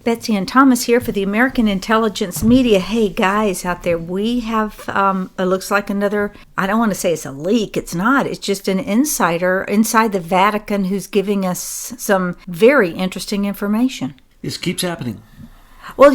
Betsy and Thomas here for the American Intelligence Media. Hey guys out there, we have, it looks like another, I don't want to say it's a leak, it's not, it's just an insider inside the Vatican who's giving us some very interesting information. This keeps happening. Well,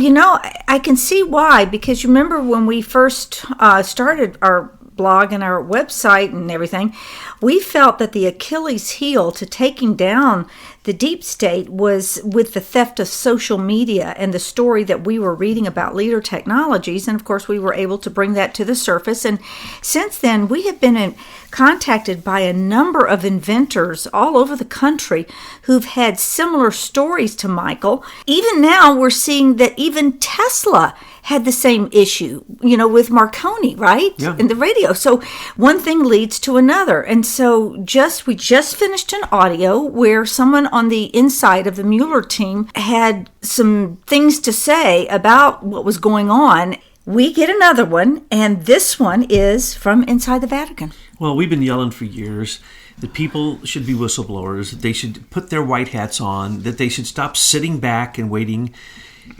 I can see why, because you remember when we first started our blog and our website and everything, we felt that the Achilles heel to taking down the deep state was with the theft of social media and the story that we were reading about Leader Technologies. And of course, we were able to bring that to the surface. And since then, we have been contacted by a number of inventors all over the country who've had similar stories to Michael. Even now, we're seeing that even Tesla had the same issue, with Marconi, right? Yeah. In the radio. So one thing leads to another. And so we just finished an audio where someone on the inside of the Mueller team had some things to say about what was going on. We get another one, and this one is from inside the Vatican. Well, we've been yelling for years that people should be whistleblowers, that they should put their white hats on, that they should stop sitting back and waiting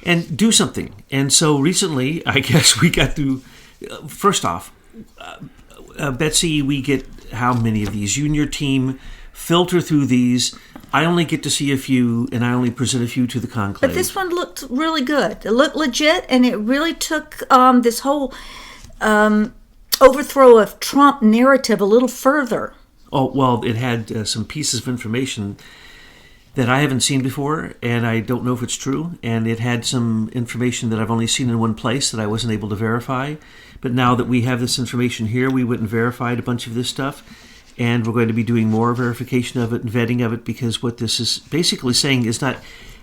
and do something. And so recently, I guess we got to, first off, Betsy, we get how many of these? You and your team filter through these. I only get to see a few, and I only present a few to the conclave. But this one looked really good. It looked legit, and it really took this whole overthrow of Trump narrative a little further. Oh, well, it had some pieces of information that I haven't seen before, and I don't know if it's true. And it had some information that I've only seen in one place that I wasn't able to verify. But now that we have this information here, we went and verified a bunch of this stuff. And we're going to be doing more verification of it and vetting of it, because what this is basically saying is not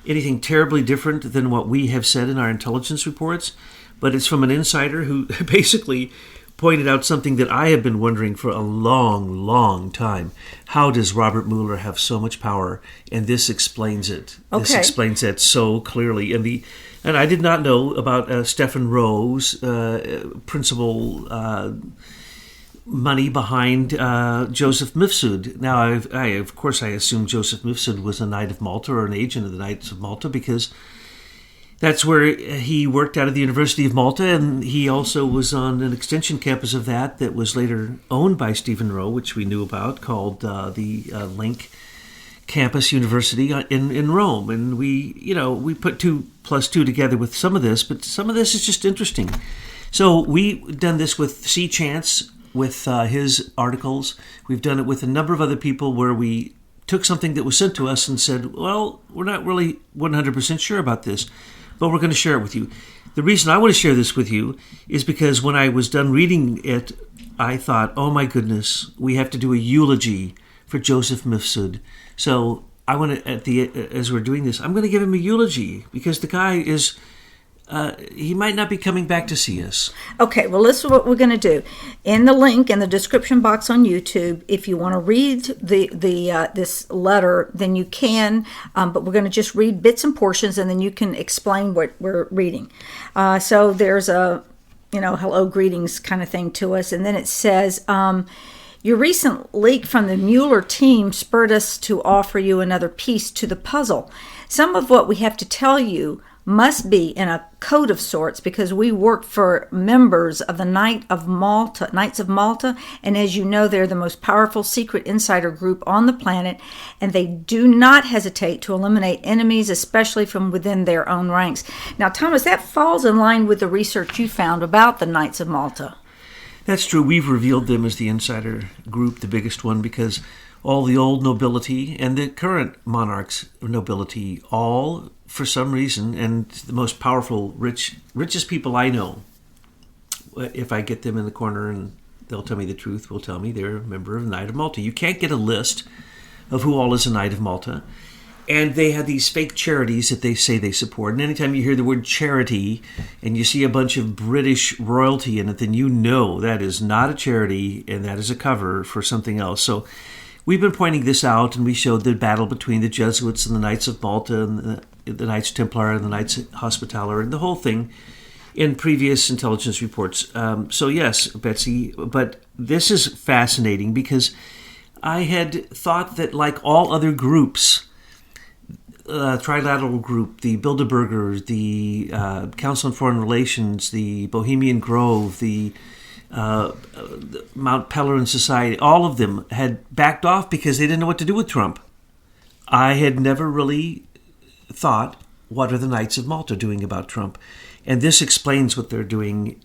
anything terribly different than what we have said in our intelligence reports. But it's from an insider who basically pointed out something that I have been wondering for a long, long time. How does Robert Mueller have so much power? And this explains it. Okay. This explains that so clearly. And I did not know about Stephen Rowe's principal money behind Joseph Mifsud. Now, of course, I assume Joseph Mifsud was a Knight of Malta or an agent of the Knights of Malta, because that's where he worked out of the University of Malta, and he also was on an extension campus of that was later owned by Stephen Rowe, which we knew about, called the Link Campus University in Rome. And we put 2 plus 2 together with some of this, but some of this is just interesting. So we've done this with C. Chance, with his articles. We've done it with a number of other people where we took something that was sent to us and said, well, we're not really 100% sure about this, but we're going to share it with you. The reason I want to share this with you is because when I was done reading it, I thought, oh my goodness, we have to do a eulogy for Joseph Mifsud. So I want to, as we're doing this, I'm going to give him a eulogy, because the guy is, he might not be coming back to see us. Okay, well, this is what we're going to do. In the link in the description box on YouTube, if you want to read this letter, then you can, but we're going to just read bits and portions, and then you can explain what we're reading. So there's a, hello, greetings kind of thing to us, and then it says, your recent leak from the Mueller team spurred us to offer you another piece to the puzzle. Some of what we have to tell you must be in a code of sorts, because we work for members of the Knights of Malta, and as you know, they're the most powerful secret insider group on the planet, and they do not hesitate to eliminate enemies, especially from within their own ranks. Now, Thomas, that falls in line with the research you found about the Knights of Malta. That's true. We've revealed them as the insider group, the biggest one, because all the old nobility and the current monarch's nobility, all for some reason, and the most powerful, richest people I know, if I get them in the corner and they'll tell me the truth, will tell me they're a member of the Knight of Malta. You can't get a list of who all is a Knight of Malta. And they have these fake charities that they say they support. And anytime you hear the word charity and you see a bunch of British royalty in it, then you know that is not a charity and that is a cover for something else. So we've been pointing this out, and we showed the battle between the Jesuits and the Knights of Malta and the Knights Templar and the Knights Hospitaller and the whole thing in previous intelligence reports. So yes, Betsy, but this is fascinating, because I had thought that, like all other groups, Trilateral Group, the Bilderbergers, the Council on Foreign Relations, the Bohemian Grove, the Mount Pelerin Society, all of them had backed off because they didn't know what to do with Trump. I had never really thought, what are the Knights of Malta doing about Trump? And this explains what they're doing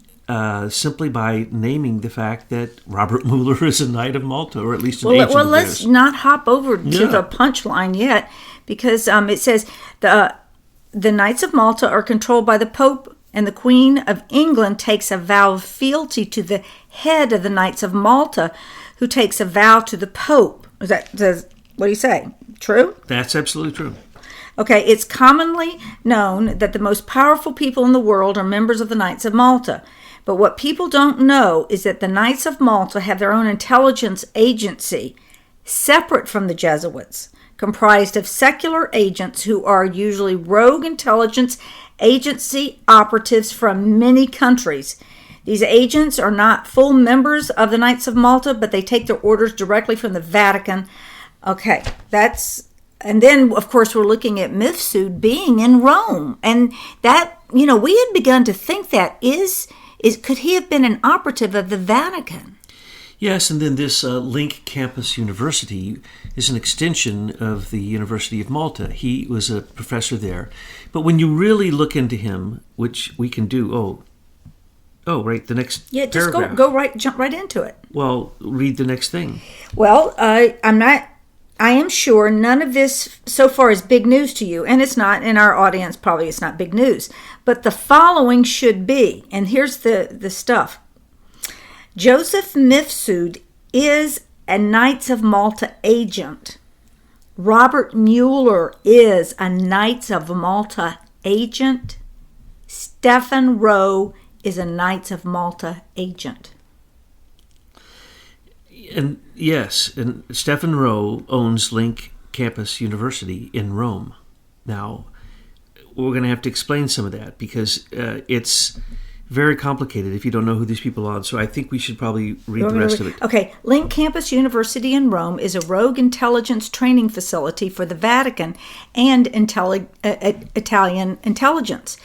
simply by naming the fact that Robert Mueller is a Knight of Malta, or at least an agent of theirs. Let's not hop over to the punchline yet, because it says the Knights of Malta are controlled by the Pope, and the Queen of England takes a vow of fealty to the head of the Knights of Malta, who takes a vow to the Pope. What do you say? True? That's absolutely true. Okay, it's commonly known that the most powerful people in the world are members of the Knights of Malta. But what people don't know is that the Knights of Malta have their own intelligence agency, separate from the Jesuits, comprised of secular agents who are usually rogue intelligence agency operatives from many countries. These agents are not full members of the Knights of Malta, but they take their orders directly from the Vatican. Okay, and then, of course, we're looking at Mifsud being in Rome. And that, we had begun to think that could he have been an operative of the Vatican? Yes, and then this Link Campus University is an extension of the University of Malta. He was a professor there. But when you really look into him, which we can do, right, the next paragraph. Jump right into it. Well, read the next thing. Well, I am sure none of this so far is big news to you, and it's not in our audience. Probably it's not big news, but the following should be. And here's the stuff. Joseph Mifsud is a Knights of Malta agent. Robert Mueller is a Knights of Malta agent. Stephen Rowe is a Knights of Malta agent. And yes, and Stephen Rowe owns Link Campus University in Rome. Now, we're going to have to explain some of that because it's very complicated if you don't know who these people are. So I think we should probably read the rest of it. Okay. Link Campus University in Rome is a rogue intelligence training facility for the Vatican and Italian intelligence.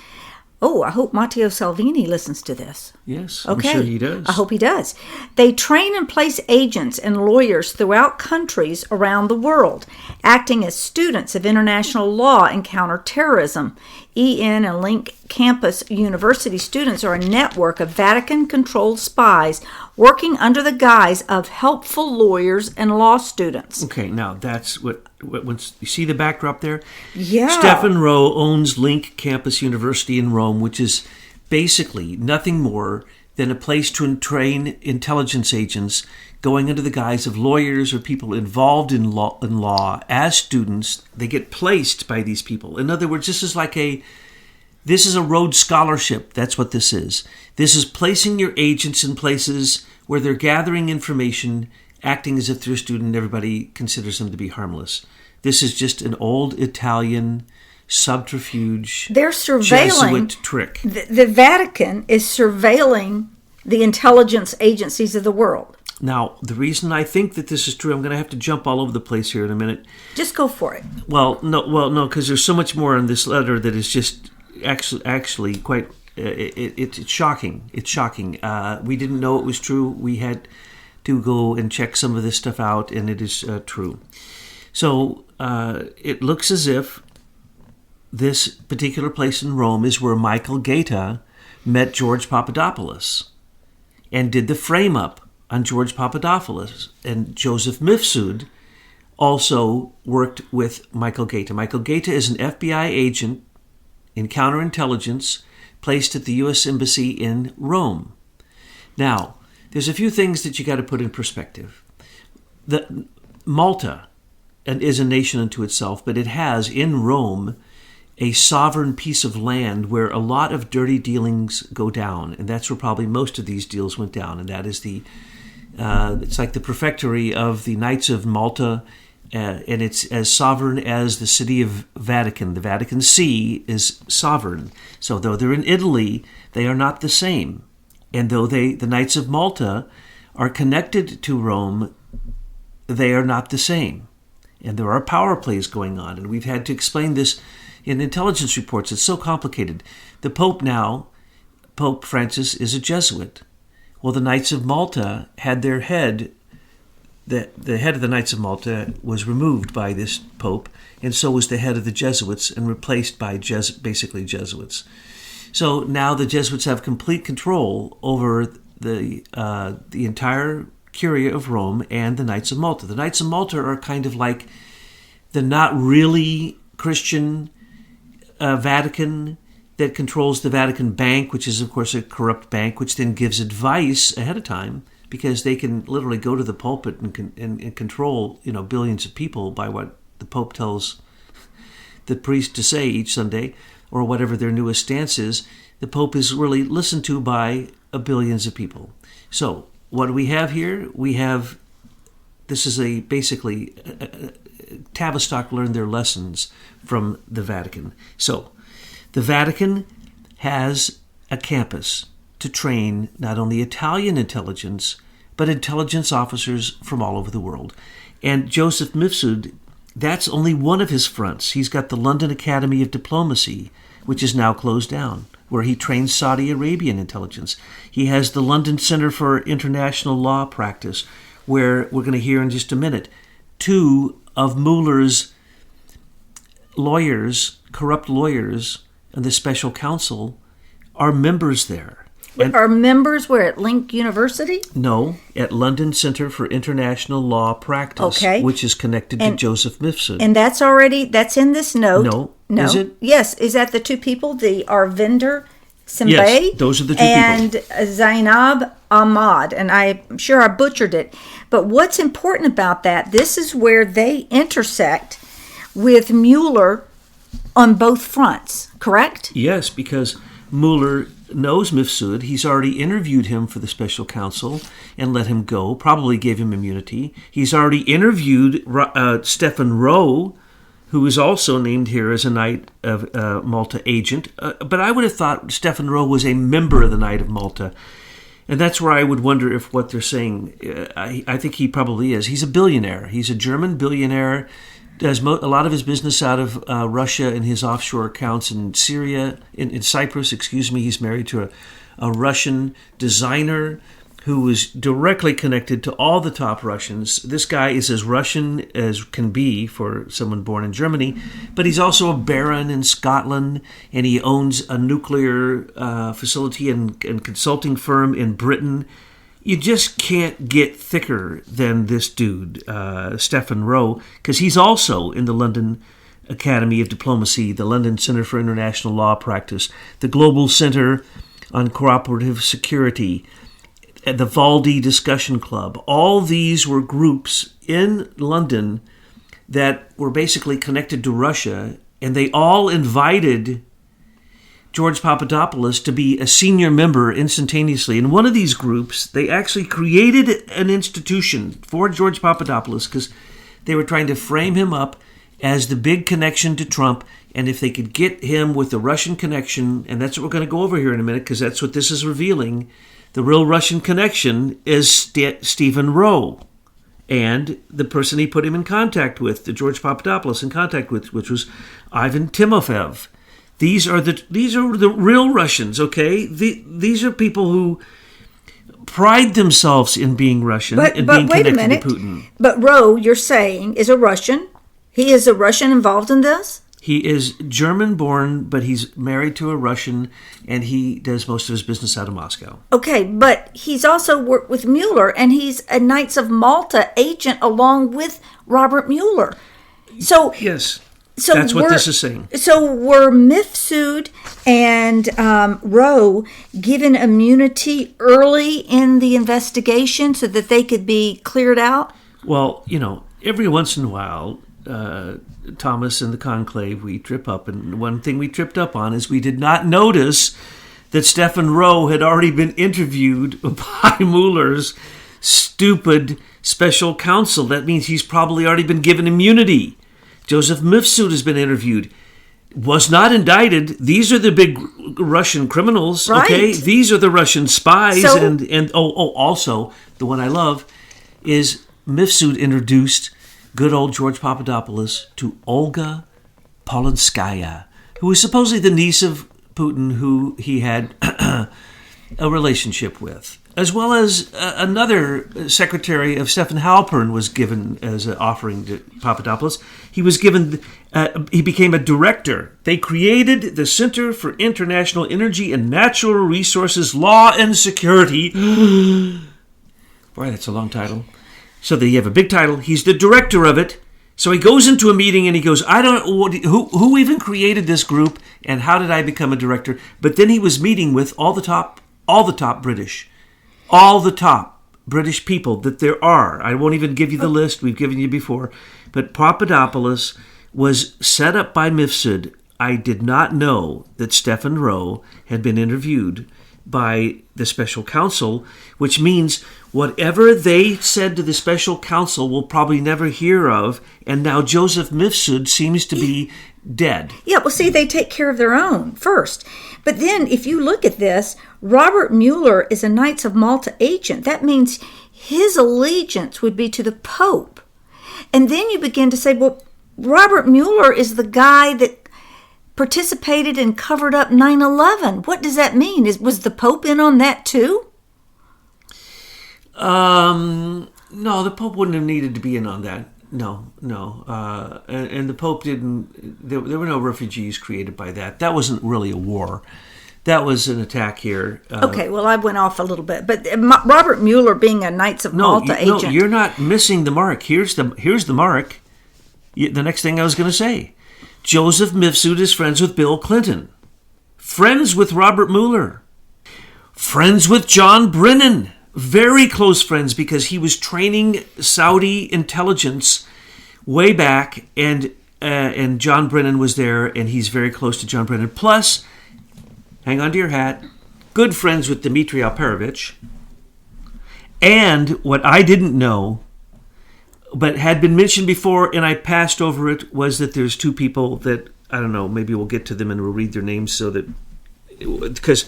Oh, I hope Matteo Salvini listens to this. Yes, okay. I'm sure he does. I hope he does. They train and place agents and lawyers throughout countries around the world, acting as students of international law and counterterrorism. EN and Link Campus University students are a network of Vatican-controlled spies working under the guise of helpful lawyers and law students. Okay, now that's what once you see the backdrop there? Yeah. Stephen Rowe owns Link Campus University in Rome, which is basically nothing more than a place to train intelligence agents going under the guise of lawyers or people involved in law as students. They get placed by these people. In other words, this is a Rhodes Scholarship. That's what this is. This is placing your agents in places where they're gathering information, acting as if they're a student. Everybody considers them to be harmless. This is just an old Italian subterfuge. They're surveilling Jesuit trick. The Vatican is surveilling the intelligence agencies of the world. Now, the reason I think that this is true, I'm going to have to jump all over the place here in a minute. Just go for it. Well, no, because there's so much more in this letter that is just actually quite. It's shocking. It's shocking. We didn't know it was true. We had to go and check some of this stuff out, and it is true. So it looks as if this particular place in Rome is where Michael Gaeta met George Papadopoulos and did the frame-up on George Papadopoulos. And Joseph Mifsud also worked with Michael Gaeta. Michael Gaeta is an FBI agent in counterintelligence placed at the U.S. Embassy in Rome. Now, there's a few things that you got to put in perspective. Malta is a nation unto itself, but it has in Rome a sovereign piece of land where a lot of dirty dealings go down, and that's where probably most of these deals went down. And that is it's like the prefectory of the Knights of Malta, and it's as sovereign as the city of Vatican. The Vatican See is sovereign. So though they're in Italy, they are not the same. And though the Knights of Malta are connected to Rome, they are not the same. And there are power plays going on. And we've had to explain this in intelligence reports. It's so complicated. The Pope now, Pope Francis, is a Jesuit. Well, the Knights of Malta had their head, the head of the Knights of Malta was removed by this Pope, and so was the head of the Jesuits and replaced by basically Jesuits. So now the Jesuits have complete control over the entire Curia of Rome and the Knights of Malta. The Knights of Malta are kind of like the not really Christian Vatican that controls the Vatican Bank, which is, of course, a corrupt bank, which then gives advice ahead of time because they can literally go to the pulpit and control, billions of people by what the Pope tells the priest to say each Sunday or whatever their newest stance is. The Pope is really listened to by billions of people. So what do we have here? This is basically Tavistock learned their lessons from the Vatican. So the Vatican has a campus to train not only Italian intelligence, but intelligence officers from all over the world. And Joseph Mifsud, that's only one of his fronts. He's got the London Academy of Diplomacy, which is now closed down, where he trains Saudi Arabian intelligence. He has the London Center for International Law Practice, where we're going to hear in just a minute, 2 of Mueller's lawyers, corrupt lawyers, and the special counsel are members there. And are members where at Link University? No, at London Center for International Law Practice, which is connected to Joseph Mifsud. And that's in this note. No. Is it? Yes. Is that the 2 people? Our vendor, Simbay? Yes, those are the 2 and people. And Zainab Ahmad. And I'm sure I butchered it. But what's important about that, this is where they intersect with Mueller on both fronts, correct? Yes, because Mueller knows Mifsud. He's already interviewed him for the special counsel and let him go, probably gave him immunity. He's already interviewed Stephen Rowe, who is also named here as a Knight of Malta agent. But I would have thought Stephen Rowe was a member of the Knight of Malta. And that's where I would wonder if what they're saying, I think he probably is. He's a billionaire. He's a German billionaire, does a lot of his business out of Russia and his offshore accounts in Syria, in Cyprus, He's married to a Russian designer who is directly connected to all the top Russians. This guy is as Russian as can be for someone born in Germany, but he's also a baron in Scotland, and he owns a nuclear facility and consulting firm in Britain. You just can't get thicker than this dude, Stephen Rowe, because he's also in the London Academy of Diplomacy, the London Center for International Law Practice, the Global Center on Cooperative Security, the Valdi Discussion Club. All these were groups in London that were basically connected to Russia, and they all invited George Papadopoulos to be a senior member instantaneously. In one of these groups, they actually created an institution for George Papadopoulos because they were trying to frame him up as the big connection to Trump. And if they could get him with the Russian connection, and that's what we're going to go over here in a minute because that's what this is revealing, the real Russian connection is Stephen Rowe and the person he put him in contact with, the George Papadopoulos in contact with, which was Ivan Timofeyev. These are the real Russians, okay? These are people who pride themselves in being Russian and being connected to Putin. But Rowe, you're saying, is a Russian. He is a Russian involved in this? He is German-born, but he's married to a Russian, and he does most of his business out of Moscow. Okay, but he's also worked with Mueller, and he's a Knights of Malta agent along with Robert Mueller. So yes. So that's what this is saying. So were Mifsud and Rowe given immunity early in the investigation so that they could be cleared out? Well, every once in a while, Thomas and the conclave, we trip up. And one thing we tripped up on is we did not notice that Stephen Rowe had already been interviewed by Mueller's stupid special counsel. That means he's probably already been given immunity. Joseph Mifsud has been interviewed, was not indicted. These are the big Russian criminals, right. Okay? These are the Russian spies. So, and also, the one I love is Mifsud introduced good old George Papadopoulos to Olga Polanskaya, who was supposedly the niece of Putin, who he had a relationship with, as well as another secretary of Stefan Halpern was given as an offering to Papadopoulos. He was given, he became a director. They created the Center for International Energy and Natural Resources Law and Security. Boy, that's a long title. So they have a big title. He's the director of it. So he goes into a meeting and he goes, I don't know who even created this group and how did I become a director? But then he was meeting with all the top British people that there are. I won't even give you the list. We've given you before. But Papadopoulos was set up by Mifsud. I did not know that Stefan Rowe had been interviewed by the special counsel, which means whatever they said to the special counsel we'll probably never hear of, and now Joseph Mifsud seems to be dead. Yeah, well, see, they take care of their own first. But then if you look at this, Robert Mueller is a Knights of Malta agent. That means his allegiance would be to the Pope. And then you begin to say, well, Robert Mueller is the guy that participated and covered up 9/11. What does that mean? Was the Pope in on that too? No, the Pope wouldn't have needed to be in on that. No. And the Pope didn't. There were no refugees created by that. That wasn't really a war. That was an attack here. Okay, well, I went off a little bit, but Robert Mueller being a Knights of Malta agent. No, you're not missing the mark. Here's the mark. The next thing I was going to say. Joseph Mifsud is friends with Bill Clinton, friends with Robert Mueller, friends with John Brennan, very close friends because he was training Saudi intelligence way back, and John Brennan was there, and he's very close to John Brennan. Plus, hang on to your hat, good friends with Dmitry Alperovich, and what I didn't know, but had been mentioned before, and I passed over it, was that there's two people that, I don't know, maybe we'll get to them and we'll read their names so that, because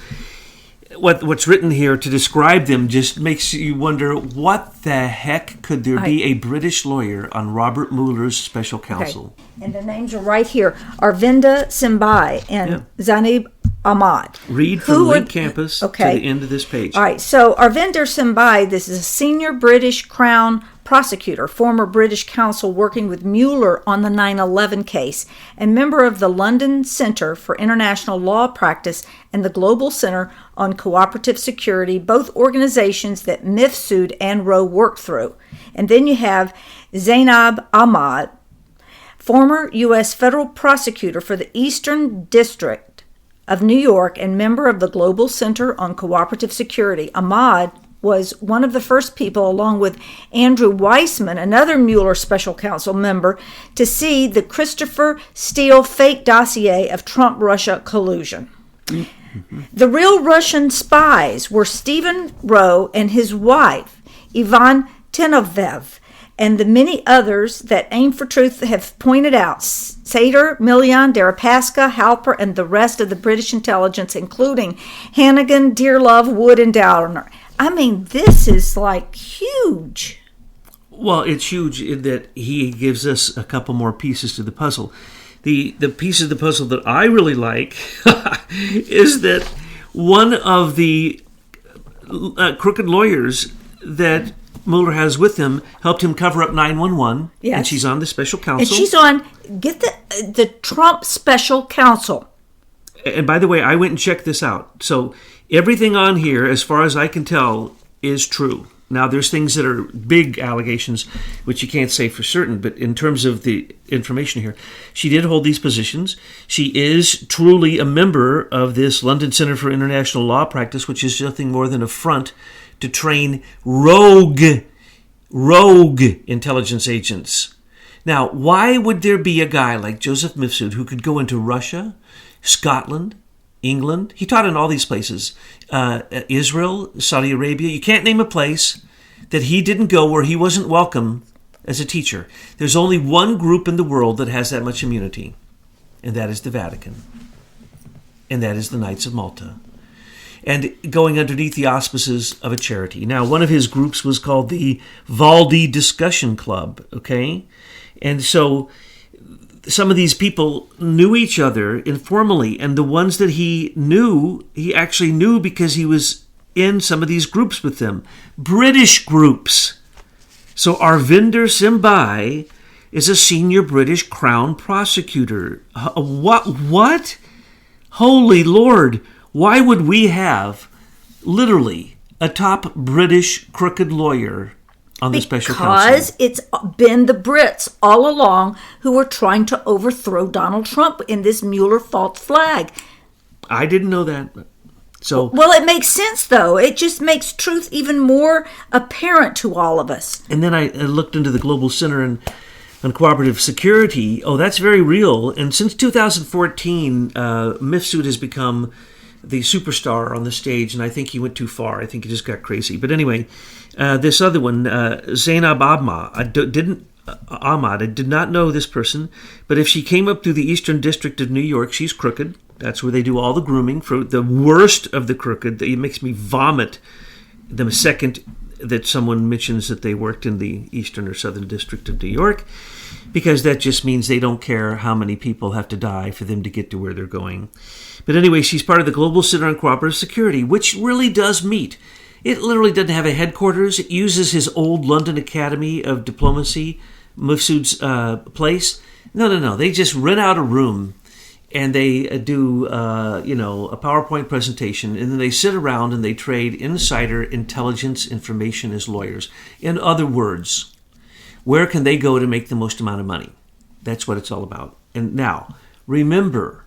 what's written here to describe them just makes you wonder, what the heck could there be a British lawyer on Robert Mueller's special counsel? Okay. And the names are right here. Arvinda Simbai and Zanib Ahmad. Read from Link Campus to the end of this page. All right, so Arvinder Simbai, this is a senior British Crown prosecutor, former British counsel working with Mueller on the 9/11 case, and member of the London Centre for International Law Practice and the Global Centre on Cooperative Security, both organizations that Mifsud and Rowe worked through. And then you have Zainab Ahmad, former U.S. federal prosecutor for the Eastern District of New York and member of the Global Center on Cooperative Security. Ahmad was one of the first people, along with Andrew Weissman, another Mueller special counsel member, to see the Christopher Steele fake dossier of Trump-Russia collusion. Mm-hmm. The real Russian spies were Stephen Rowe and his wife, Ivan Tenovev, and the many others that Aim for Truth have pointed out, Sater, Milian, Deripaska, Halper, and the rest of the British intelligence, including Hannigan, Dearlove, Wood, and Downer. I mean, this is like huge. Well, it's huge in that he gives us a couple more pieces to the puzzle. The piece of the puzzle that I really like is that one of the crooked lawyers that Mueller has with him helped him cover up 9/11. Yes. And she's on the special counsel. And she's on, get the Trump special counsel. And by the way, I went and checked this out. So everything on here, as far as I can tell, is true. Now, there's things that are big allegations, which you can't say for certain, but in terms of the information here, she did hold these positions. She is truly a member of this London Center for International Law Practice, which is nothing more than a front to train rogue intelligence agents. Now, why would there be a guy like Joseph Mifsud who could go into Russia, Scotland, England? He taught in all these places. Israel, Saudi Arabia. You can't name a place that he didn't go where he wasn't welcome as a teacher. There's only one group in the world that has that much immunity, and that is the Vatican. And that is the Knights of Malta. and going underneath the auspices of a charity. Now, one of his groups was called the Valdi Discussion Club, okay? And so some of these people knew each other informally, and the ones that he knew, he actually knew because he was in some of these groups with them. British groups. So Arvinder Simbai is a senior British Crown prosecutor. What? Holy Lord, why would we have literally a top British crooked lawyer on the special counsel? Because it's been the Brits all along who were trying to overthrow Donald Trump in this Mueller false flag. I didn't know that. So well, it makes sense, though. It just makes truth even more apparent to all of us. And then I looked into the Global Center on Cooperative Security. Oh, that's very real. And since 2014, Mifsud has become the superstar on the stage, and I think he went too far. I think he just got crazy. But anyway, this other one, Zainab Ahmad, I did not know this person, but if she came up through the Eastern District of New York, she's crooked. That's where they do all the grooming for the worst of the crooked. It makes me vomit the second that someone mentions that they worked in the Eastern or Southern District of New York, because that just means they don't care how many people have to die for them to get to where they're going. But anyway, she's part of the Global Center on Cooperative Security, which really does meet. It literally doesn't have a headquarters. It uses his old London Academy of Diplomacy, Mifsud's place. No. They just rent out a room, and they do, a PowerPoint presentation, and then they sit around and they trade insider intelligence information as lawyers. In other words, where can they go to make the most amount of money? That's what it's all about. And now, remember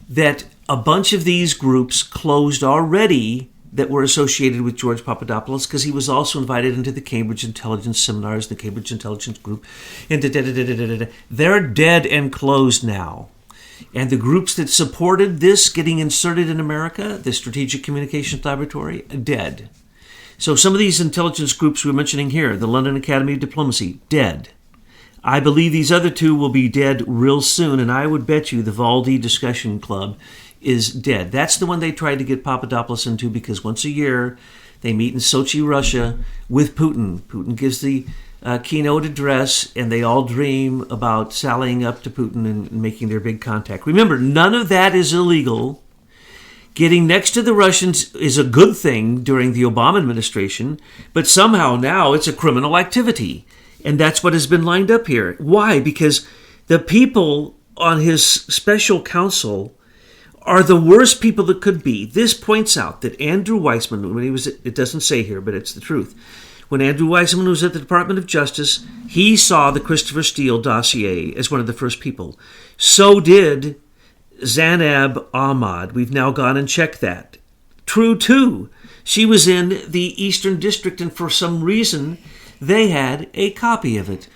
that a bunch of these groups closed already that were associated with George Papadopoulos, because he was also invited into the Cambridge Intelligence Seminars, the Cambridge Intelligence Group. And they're dead and closed now. And the groups that supported this getting inserted in America, the Strategic Communications Laboratory, dead. So some of these intelligence groups we're mentioning here, the London Academy of Diplomacy, dead. I believe these other two will be dead real soon, and I would bet you the Valdi Discussion Club is dead. That's the one they tried to get Papadopoulos into, because once a year they meet in Sochi, Russia with Putin. Putin gives the keynote address, and they all dream about sallying up to Putin and making their big contact. Remember, none of that is illegal. Getting next to the Russians is a good thing during the Obama administration, but somehow now it's a criminal activity. And that's what has been lined up here. Why? Because the people on his special counsel are the worst people that could be. This points out that Andrew Weissman, when he was, it doesn't say here, but it's the truth. When Andrew Weissman was at the Department of Justice, he saw the Christopher Steele dossier as one of the first people. So did Zainab Ahmad. We've now gone and checked that. True, too. She was in the Eastern District, and for some reason, they had a copy of it.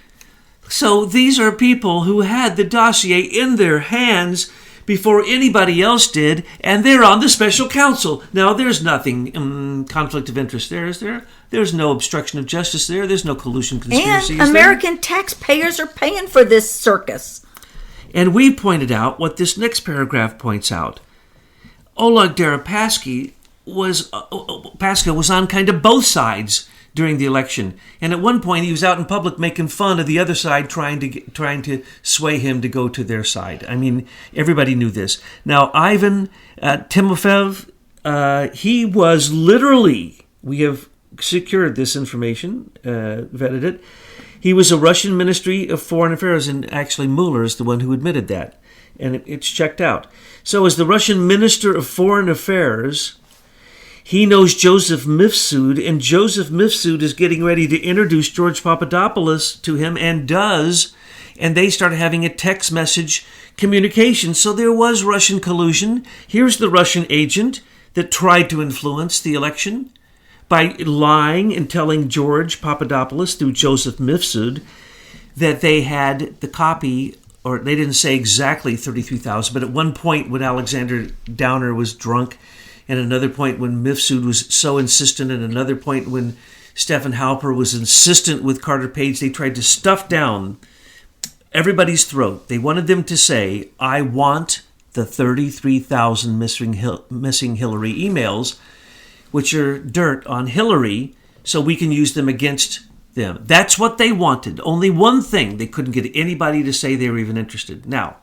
So these are people who had the dossier in their hands before anybody else did, and they're on the special counsel. Now, there's nothing conflict of interest there, is there? There's no obstruction of justice there. There's no collusion conspiracy. And American taxpayers are paying for this circus. And we pointed out what this next paragraph points out. Oleg Deripaska was on kind of both sides during the election, and at one point he was out in public making fun of the other side, trying to sway him to go to their side. I mean, everybody knew this. Now, Ivan Timofeyev, he was literally, we have secured this information, vetted it. He was a Russian Ministry of Foreign Affairs, and actually Mueller is the one who admitted that, and it's checked out. So as the Russian Minister of Foreign Affairs, he knows Joseph Mifsud, and Joseph Mifsud is getting ready to introduce George Papadopoulos to him, and does, and they start having a text message communication. So there was Russian collusion. Here's the Russian agent that tried to influence the election by lying and telling George Papadopoulos through Joseph Mifsud that they had the copy, or they didn't say exactly 33,000, but at one point when Alexander Downer was drunk, and another point when Mifsud was so insistent, and another point when Stephen Halper was insistent with Carter Page, they tried to stuff down everybody's throat. They wanted them to say, I want the the 33,000 missing Hillary emails, which are dirt on Hillary, so we can use them against them. That's what they wanted. Only one thing. They couldn't get anybody to say they were even interested. Now,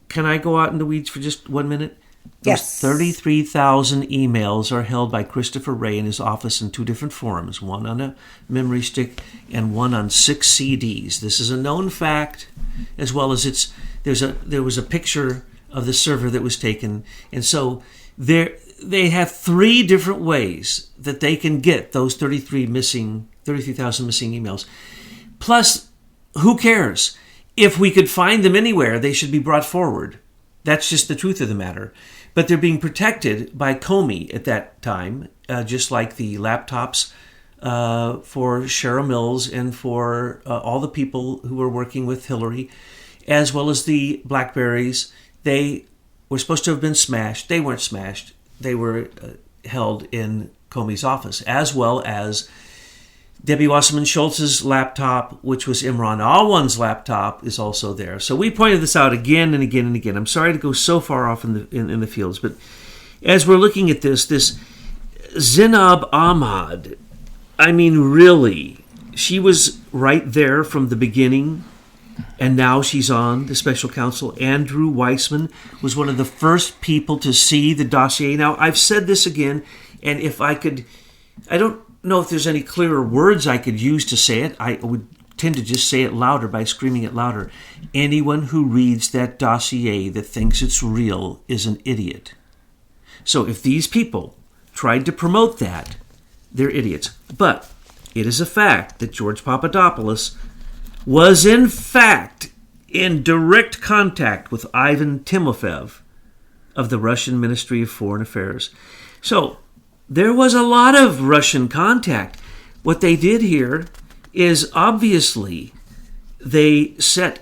can I go out in the weeds for just 1 minute? Yes. Those 33,000 emails are held by Christopher Wray in his office in 2 different forms, one on a memory stick and one on 6 CDs. This is a known fact, as well as there was a picture of the server that was taken. And so they have 3 different ways that they can get those 33,000 missing emails. Plus, who cares? If we could find them anywhere, they should be brought forward. That's just the truth of the matter. But they're being protected by Comey at that time, just like the laptops for Cheryl Mills and for all the people who were working with Hillary, as well as the BlackBerries. They were supposed to have been smashed. They weren't smashed. They were held in Comey's office, as well as Debbie Wasserman Schultz's laptop, which was Imran Alwan's laptop, is also there. So we pointed this out again and again and again. I'm sorry to go so far off in the fields, but as we're looking at this Zainab Ahmad, I mean, really, she was right there from the beginning, and now she's on the special counsel. Andrew Weissman was one of the first people to see the dossier. Now, I've said this again, and if I don't know if there's any clearer words I could use to say it. I would tend to just say it louder by screaming it louder. Anyone who reads that dossier that thinks it's real is an idiot. So if these people tried to promote that, they're idiots. But it is a fact that George Papadopoulos was in fact in direct contact with Ivan Timofeyev of the Russian Ministry of Foreign Affairs. So there was a lot of Russian contact. What they did here is obviously they set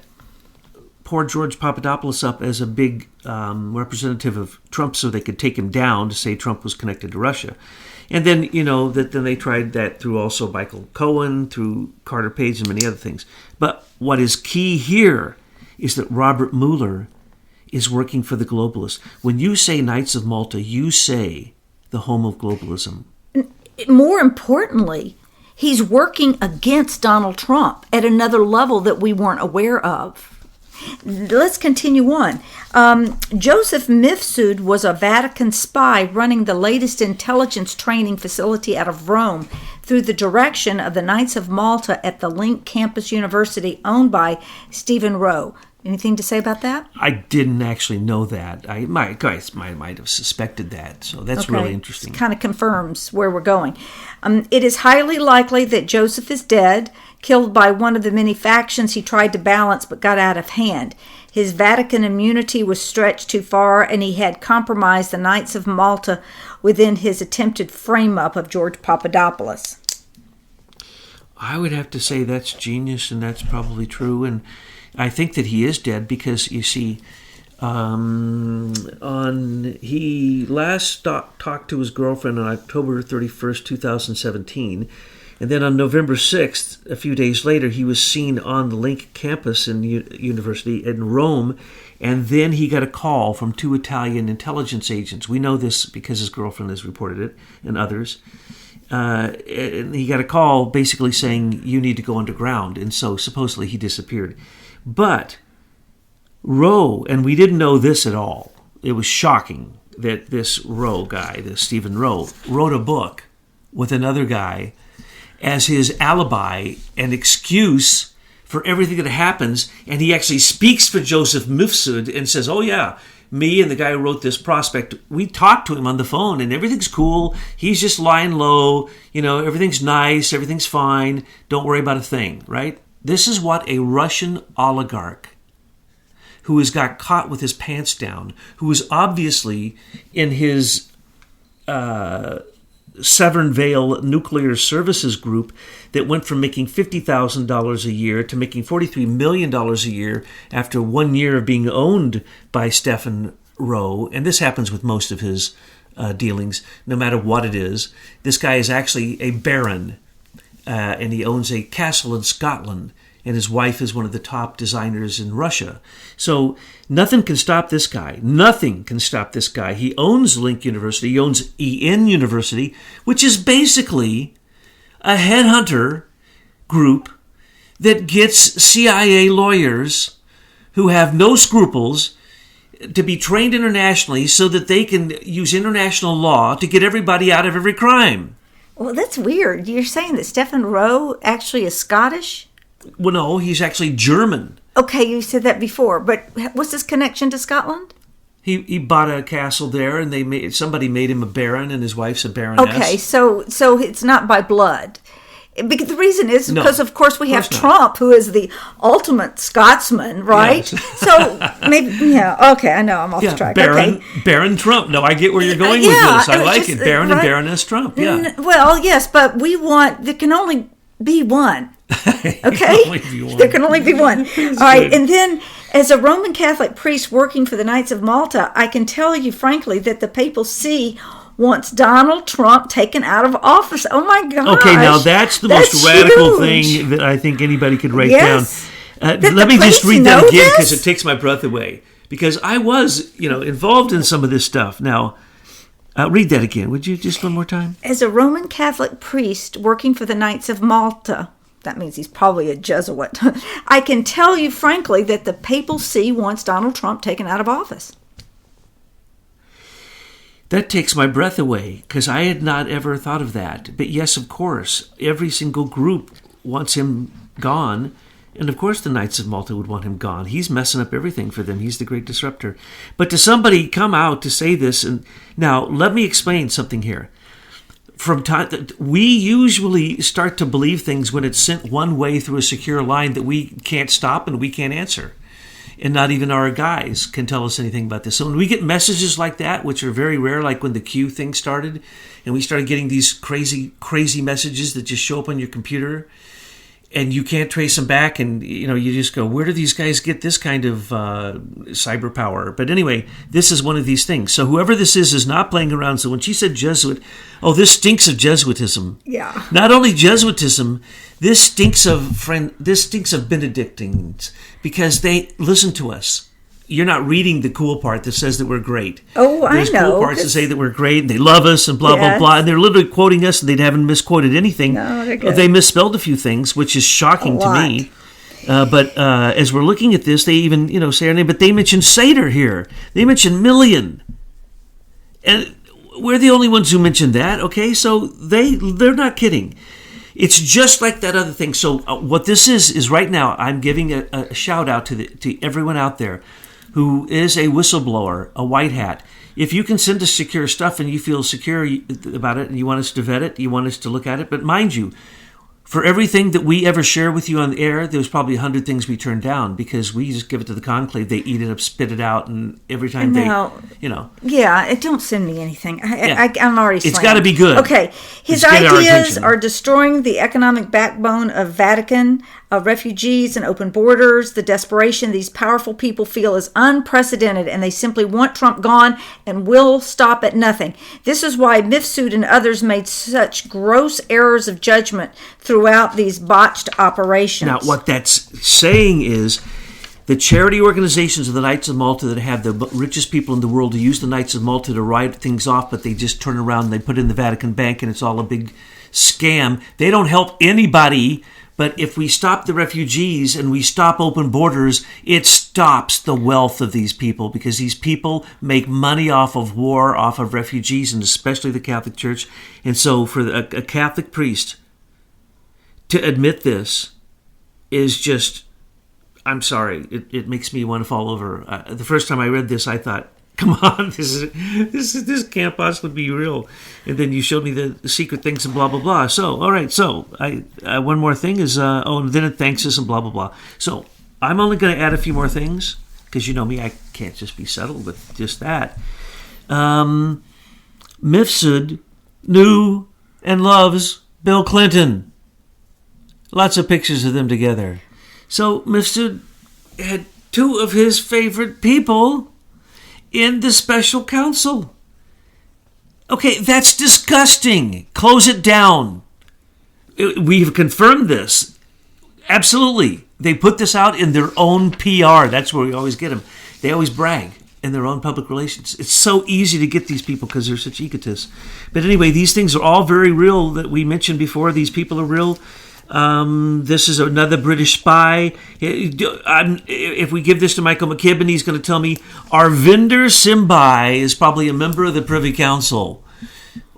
poor George Papadopoulos up as a big representative of Trump so they could take him down to say Trump was connected to Russia. And then, then they tried that through also Michael Cohen, through Carter Page and many other things. But what is key here is that Robert Mueller is working for the globalists. When you say Knights of Malta, you say the home of globalism. More importantly, he's working against Donald Trump at another level that we weren't aware of. Let's continue on. Joseph Mifsud was a Vatican spy running the latest intelligence training facility out of Rome through the direction of the Knights of Malta at the Link Campus University owned by Stephen Rowe. Anything to say about that? I didn't actually know that. I might have suspected that. So that's really interesting. It kind of confirms where we're going. It is highly likely that Joseph is dead, killed by one of the many factions he tried to balance but got out of hand. His Vatican immunity was stretched too far, and he had compromised the Knights of Malta within his attempted frame-up of George Papadopoulos. I would have to say that's genius, and that's probably true. And I think that he is dead because, you see, he last talked to his girlfriend on October 31st, 2017. And then on November 6th, a few days later, he was seen on the Link campus in University in Rome. And then he got a call from 2 Italian intelligence agents. We know this because his girlfriend has reported it and others. And he got a call basically saying, you need to go underground. And so supposedly he disappeared. But Rowe, and we didn't know this at all, it was shocking that this Rowe guy, this Stephen Rowe, wrote a book with another guy as his alibi and excuse for everything that happens. And he actually speaks for Joseph Mifsud and says, oh yeah, me and the guy who wrote this prospect, we talked to him on the phone and everything's cool. He's just lying low. Everything's nice. Everything's fine. Don't worry about a thing, right? This is what a Russian oligarch who has got caught with his pants down, who is obviously in his Severn Vale Nuclear Services Group that went from making $50,000 a year to making $43 million a year after 1 year of being owned by Stephen Rowe. And this happens with most of his dealings, no matter what it is. This guy is actually a baron. And he owns a castle in Scotland. and his wife is one of the top designers in Russia. So nothing can stop this guy. Nothing can stop this guy. He owns Link University. He owns EN University, which is basically a headhunter group that gets CIA lawyers who have no scruples to be trained internationally so that they can use international law to get everybody out of every crime. Well, that's weird. You're saying that Stephen Rowe actually is Scottish? Well, no, he's actually German. Okay, you said that before, but what's his connection to Scotland? He bought a castle there, and somebody made him a baron, and his wife's a baroness. Okay, so it's not by blood. Because the reason is because, of course, we have Trump, who is the ultimate Scotsman, right? Yes. So maybe, okay, I know I'm off track. Baron Trump. No, I get where you're going with this. I like it. Baron and Baroness Trump, yeah. Well, yes, but there can only be one. Okay? There can only be one. All right, and then as a Roman Catholic priest working for the Knights of Malta, I can tell you frankly that the papal see wants Donald Trump taken out of office. Oh my gosh. Okay, now that's the most radical thing that I think anybody could write down. Let me just read that again because it takes my breath away. Because I was, involved in some of this stuff. Now, read that again. Would you just one more time? As a Roman Catholic priest working for the Knights of Malta, that means he's probably a Jesuit, I can tell you frankly that the papal see wants Donald Trump taken out of office. That takes my breath away because I had not ever thought of that. But yes, of course, every single group wants him gone. And of course the Knights of Malta would want him gone. He's messing up everything for them. He's the great disruptor. But to somebody come out to say this, and now let me explain something here. From time we usually start to believe things when it's sent one way through a secure line that we can't stop and we can't answer. And not even our guys can tell us anything about this. So when we get messages like that, which are very rare, like when the Q thing started, and we started getting these crazy, crazy messages that just show up on your computer, and you can't trace them back, and you just go, where do these guys get this kind of cyber power? But anyway, this is one of these things. So whoever this is not playing around. So when she said Jesuit, this stinks of Jesuitism. Yeah. Not only Jesuitism, this stinks of Benedictines, because they listen to us. You're not reading the cool part that says that we're great. Oh, There's I know. cool parts that say that we're great and they love us and blah, blah, blah. And they're literally quoting us and they haven't misquoted anything. No, they're good. They misspelled a few things, which is shocking to me. But as we're looking at this, they even, say our name. But they mention Seder here. They mention million. And we're the only ones who mentioned that, okay? So they're not kidding. It's just like that other thing. So what this is right now, I'm giving a shout out to everyone out there who is a whistleblower, a white hat. If you can send us secure stuff and you feel secure about it and you want us to vet it, you want us to look at it, but mind you, for everything that we ever share with you on the air, there's probably 100 things we turn down because we just give it to the conclave. They eat it up, spit it out, and every time Yeah, don't send me anything. I'm already slammed. It's got to be good. Okay. His ideas are destroying the economic backbone of Vatican, of refugees and open borders. The desperation these powerful people feel is unprecedented, and they simply want Trump gone and will stop at nothing. This is why Mifsud and others made such gross errors of judgment throughout these botched operations. Now, what that's saying is the charity organizations of the Knights of Malta that have the richest people in the world who use the Knights of Malta to write things off, but they just turn around and they put it in the Vatican Bank and it's all a big scam. They don't help anybody. But if we stop the refugees and we stop open borders, it stops the wealth of these people because these people make money off of war, off of refugees, and especially the Catholic Church. And so for a Catholic priest to admit this is just, I'm sorry, it makes me want to fall over. The first time I read this, I thought, come on, this can't possibly be real. And then you showed me the secret things and blah, blah, blah. So, all right, so one more thing is, and then it thanks us and blah, blah, blah. So I'm only going to add a few more things because you know me, I can't just be settled with just that. Mifsud knew and loves Bill Clinton. Lots of pictures of them together. So Mifsud had two of his favorite people in the special counsel. Okay, that's disgusting. Close it down. We've confirmed this. Absolutely. They put this out in their own PR. That's where we always get them. They always brag in their own public relations. It's so easy to get these people because they're such egotists. But anyway, these things are all very real that we mentioned before. These people are real. This is another British spy. If we give this to Michael McKibben, he's going to tell me Arvinder Simbai is probably a member of the Privy Council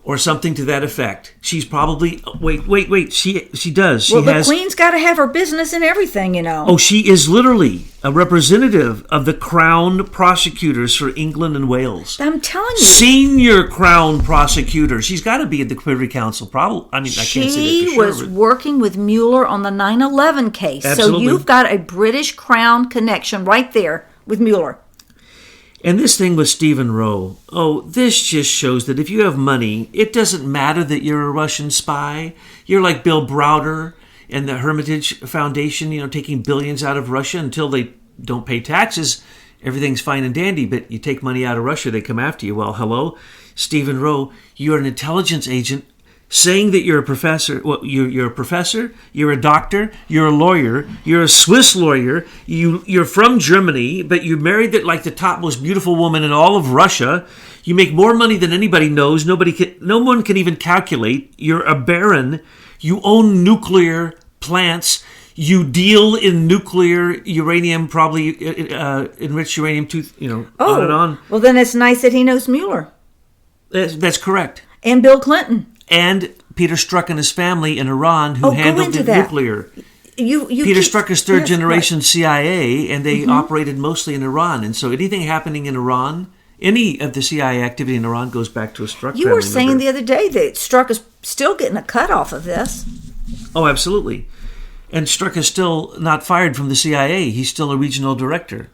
or something to that effect. She's probably... Wait. She does. Well, the Queen's got to have her business and everything, you know. Oh, she is literally a representative of the Crown prosecutors for England and Wales. I'm telling you. Senior Crown prosecutor. She's got to be at the Privy Council. Probably. I mean, I can't say that for sure. She was working with Mueller on the 9/11 case. Absolutely. So you've got a British Crown connection right there with Mueller. And this thing with Stephen Rowe, this just shows that if you have money, it doesn't matter that you're a Russian spy. You're like Bill Browder and the Hermitage Foundation, taking billions out of Russia until they don't pay taxes. Everything's fine and dandy, but you take money out of Russia, they come after you. Well, hello, Stephen Rowe, you're an intelligence agent saying that you're a professor. Well, you're a professor, you're a doctor, you're a lawyer, you're a Swiss lawyer, you're from Germany, but you married the top most beautiful woman in all of Russia. You make more money than anybody knows. No one can even calculate. You're a baron. You own nuclear plants. You deal in nuclear uranium, probably enriched uranium, on and on. Well, then it's nice that he knows Mueller. That's correct. And Bill Clinton. And Peter Strzok and his family in Iran, who handled the nuclear. Peter Strzok is third generation CIA, and they operated mostly in Iran. And so anything happening in Iran, any of the CIA activity in Iran goes back to a Strzok family You were saying member. the other day that Strzok is still getting a cut off of this. Oh, absolutely. And Strzok is still not fired from the CIA. He's still a regional director.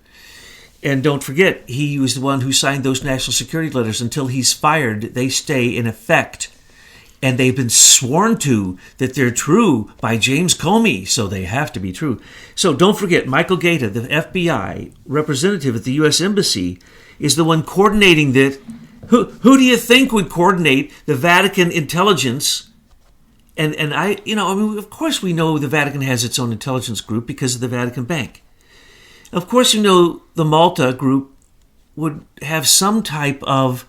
And don't forget, he was the one who signed those national security letters. Until he's fired, they stay in effect. And they've been sworn to that they're true by James Comey, so they have to be true. So don't forget, Michael Gaeta, the FBI representative at the U.S. Embassy, is the one coordinating that. Who do you think would coordinate the Vatican intelligence? And of course we know the Vatican has its own intelligence group because of the Vatican Bank. Of course you know the Malta group would have some type of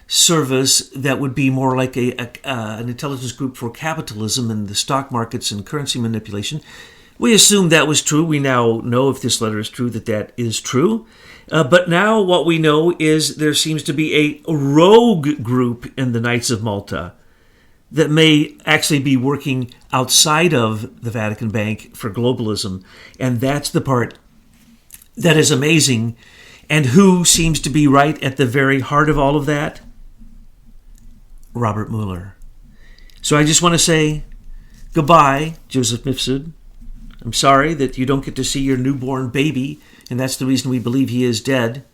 service that would be more like an intelligence group for capitalism and the stock markets and currency manipulation. We assumed that was true. We now know, if this letter is true, that is true. But now what we know is there seems to be a rogue group in the Knights of Malta that may actually be working outside of the Vatican Bank for globalism. And that's the part that is amazing. And who seems to be right at the very heart of all of that? Robert Mueller. So I just want to say goodbye, Joseph Mifsud. I'm sorry that you don't get to see your newborn baby, and that's the reason we believe he is dead.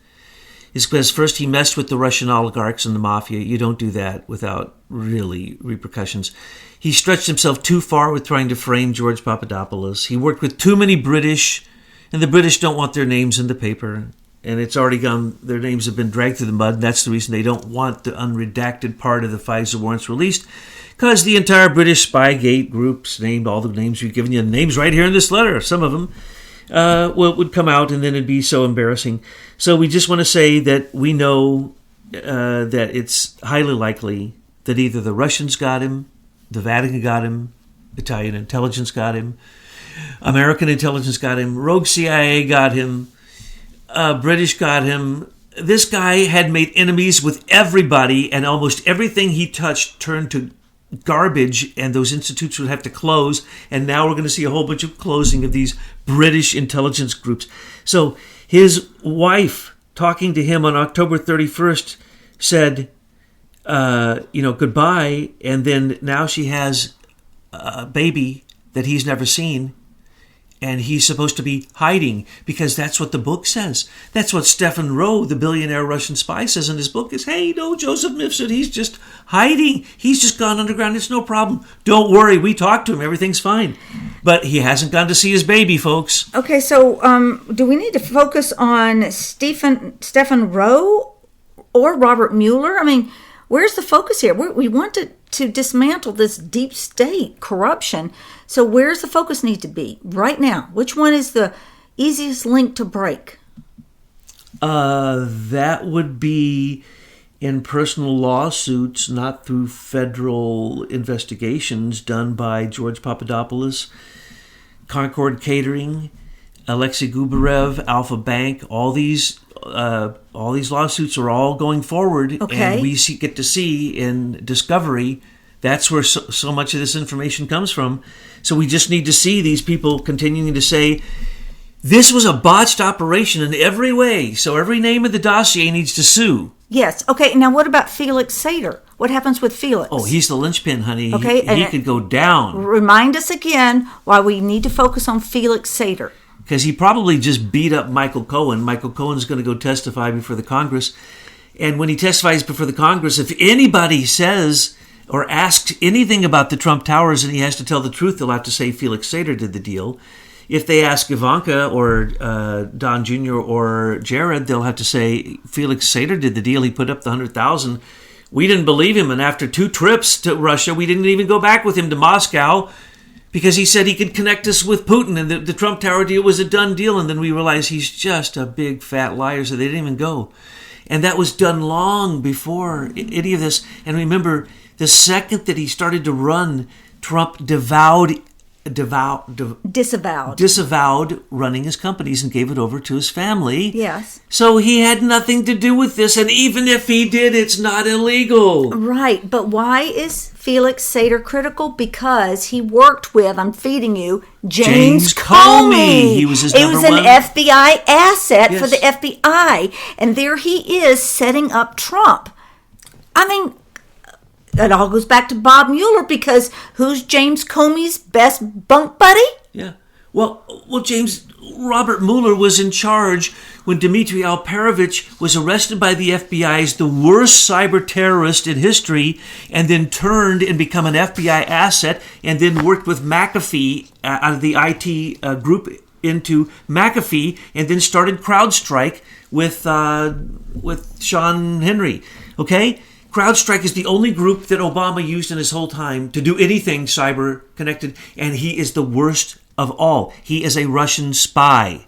It's because first he messed with the Russian oligarchs and the mafia. You don't do that without really repercussions. He stretched himself too far with trying to frame George Papadopoulos. He worked with too many British, and the British don't want their names in the paper. And it's already gone, their names have been dragged through the mud. And that's the reason they don't want the unredacted part of the FISA warrants released. Because the entire British Spygate group's named, all the names we've given you, names right here in this letter, some of them, it would come out and then it'd be so embarrassing. So we just want to say that we know that it's highly likely that either the Russians got him, the Vatican got him, Italian intelligence got him, American intelligence got him, rogue CIA got him, British got him. This guy had made enemies with everybody, and almost everything he touched turned to garbage, and those institutes would have to close. And now we're going to see a whole bunch of closing of these British intelligence groups. So his wife, talking to him on October 31st, said, goodbye. And then now she has a baby that he's never seen. And he's supposed to be hiding because that's what the book says. That's what Stephen Rowe, the billionaire Russian spy, says in his book is, hey, no, Joseph Mifsud, he's just hiding. He's just gone underground. It's no problem. Don't worry. We talked to him. Everything's fine. But he hasn't gone to see his baby, folks. Okay, so do we need to focus on Stephen Rowe or Robert Mueller? I mean, where's the focus here? We want to dismantle this deep state corruption. So where's the focus need to be right now? Which one is the easiest link to break? That would be in personal lawsuits, not through federal investigations done by George Papadopoulos, Concord Catering, Alexei Gubarev, Alpha Bank. All these lawsuits are all going forward, and we get to see in discovery. That's where so much of this information comes from. So we just need to see these people continuing to say, this was a botched operation in every way. So every name in the dossier needs to sue. Yes. Okay. Now, what about Felix Sater? What happens with Felix? Oh, he's the linchpin, honey. Okay. He could go down. Remind us again why we need to focus on Felix Sater. Because he probably just beat up Michael Cohen. Michael Cohen's going to go testify before the Congress. And when he testifies before the Congress, if anybody says or asks anything about the Trump Towers and he has to tell the truth, they'll have to say Felix Sater did the deal. If they ask Ivanka or Don Jr. or Jared, they'll have to say Felix Sater did the deal. He put up the 100,000. We didn't believe him, and after 2 trips to Russia, we didn't even go back with him to Moscow because he said he could connect us with Putin, and the Trump Tower deal was a done deal. And then we realized he's just a big fat liar, so they didn't even go. And that was done long before any of this. And remember, the second that he started to run, Trump disavowed running his companies and gave it over to his family. Yes. So he had nothing to do with this, and even if he did, it's not illegal. Right, but why is Felix Sater critical? Because he worked with, I'm feeding you, James Comey. He was an FBI asset for the FBI, and there he is setting up Trump. I mean, it all goes back to Bob Mueller, because who's James Comey's best bunk buddy? Yeah. Well, Robert Mueller was in charge when Dmitry Alperovitch was arrested by the FBI as the worst cyber terrorist in history, and then turned and become an FBI asset, and then worked with McAfee out of the IT group into McAfee, and then started CrowdStrike with Sean Henry. Okay? CrowdStrike is the only group that Obama used in his whole time to do anything cyber connected, and he is the worst of all. He is a Russian spy.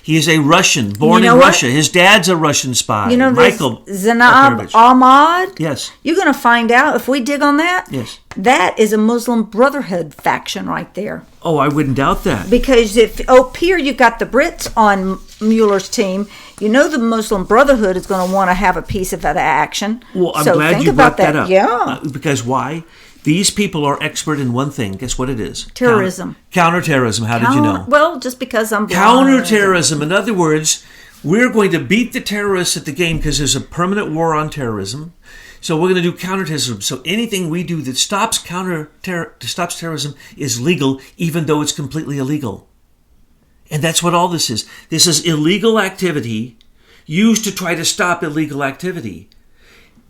He is a Russian, born in Russia. His dad's a Russian spy. You know, Michael Zainab Ahmad? Yes. You're going to find out, if we dig on that, yes, that is a Muslim Brotherhood faction right there. Oh, I wouldn't doubt that. Because here you've got the Brits on Mueller's team. You know the Muslim Brotherhood is going to want to have a piece of that action. Well, I'm glad you brought that up. Yeah. Because why? These people are expert in one thing. Guess what it is? Terrorism. Counterterrorism. How did you know? Well, just because I'm blind. Counterterrorism. In other words, we're going to beat the terrorists at the game because there's a permanent war on terrorism. So we're going to do counterterrorism. So anything we do that stops terrorism is legal, even though it's completely illegal. And that's what all this is. This is illegal activity used to try to stop illegal activity.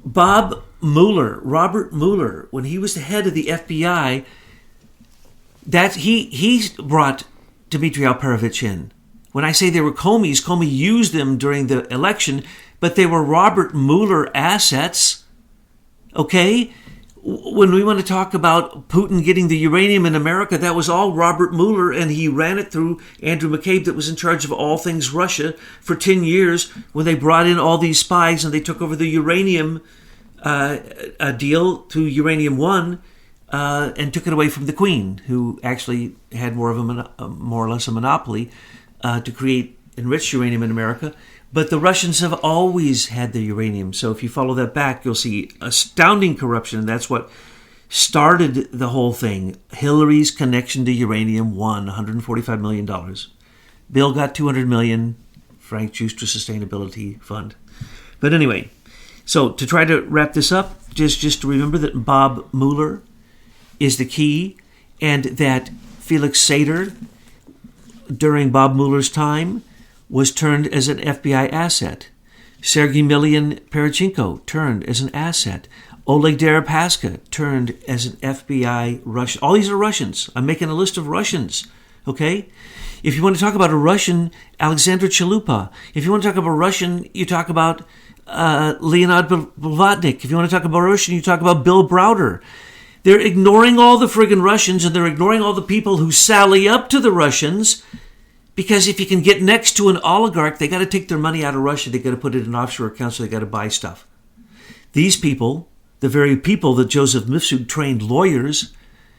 Robert Mueller, when he was the head of the FBI, that he brought Dmitry Alperovitch in. When I say they were Comey's, Comey used them during the election, but they were Robert Mueller assets. Okay? When we want to talk about Putin getting the uranium in America, that was all Robert Mueller, and he ran it through Andrew McCabe, that was in charge of all things Russia for 10 years when they brought in all these spies and they took over the uranium deal through Uranium One and took it away from the Queen, who actually had more or less a monopoly to create enriched uranium in America. But the Russians have always had the uranium. So if you follow that back, you'll see astounding corruption. And that's what started the whole thing. Hillary's connection to Uranium One, $145 million. Bill got $200 million. Frank Schuster Sustainability Fund. But anyway, so to try to wrap this up, just to remember that Bob Mueller is the key, and that Felix Sater, during Bob Mueller's time, was turned as an FBI asset. Sergei Parachenko turned as an asset. Oleg Deripaska turned as an FBI Russian. All these are Russians. I'm making a list of Russians, okay? If you want to talk about a Russian, Alexander Chalupa. If you want to talk about a Russian, you talk about Leonid Blavatnik. If you want to talk about Russian, you talk about Bill Browder. They're ignoring all the friggin' Russians, and they're ignoring all the people who sally up to the Russians, because if you can get next to an oligarch, they got to take their money out of Russia. They got to put it in offshore accounts, so they got to buy stuff. These people, the very people that Joseph Mifsud trained lawyers,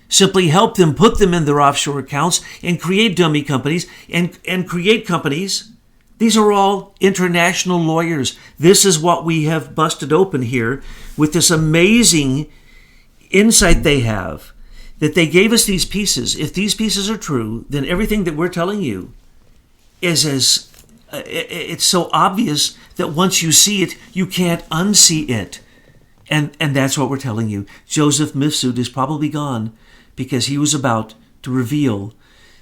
simply help them put them in their offshore accounts and create dummy companies and create companies. These are all international lawyers. This is what we have busted open here with this amazing insight they have, that they gave us these pieces. If these pieces are true, then everything that we're telling you is it's so obvious that once you see it, you can't unsee it. And that's what we're telling you. Joseph Mifsud is probably gone because he was about to reveal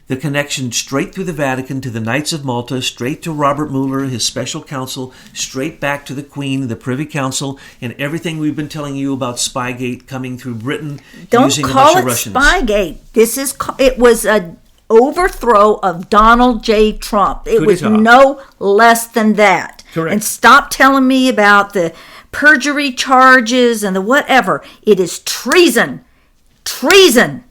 the connection straight through the Vatican to the Knights of Malta, straight to Robert Mueller, his special counsel, straight back to the Queen, the Privy Council, and everything we've been telling you about Spygate coming through Britain. Don't using call a it bunch of Russians. Spygate. It was an overthrow of Donald J. Trump. It Coup was d'etat. no less than that. Correct. And stop telling me about the perjury charges and the whatever. It is treason. Treason.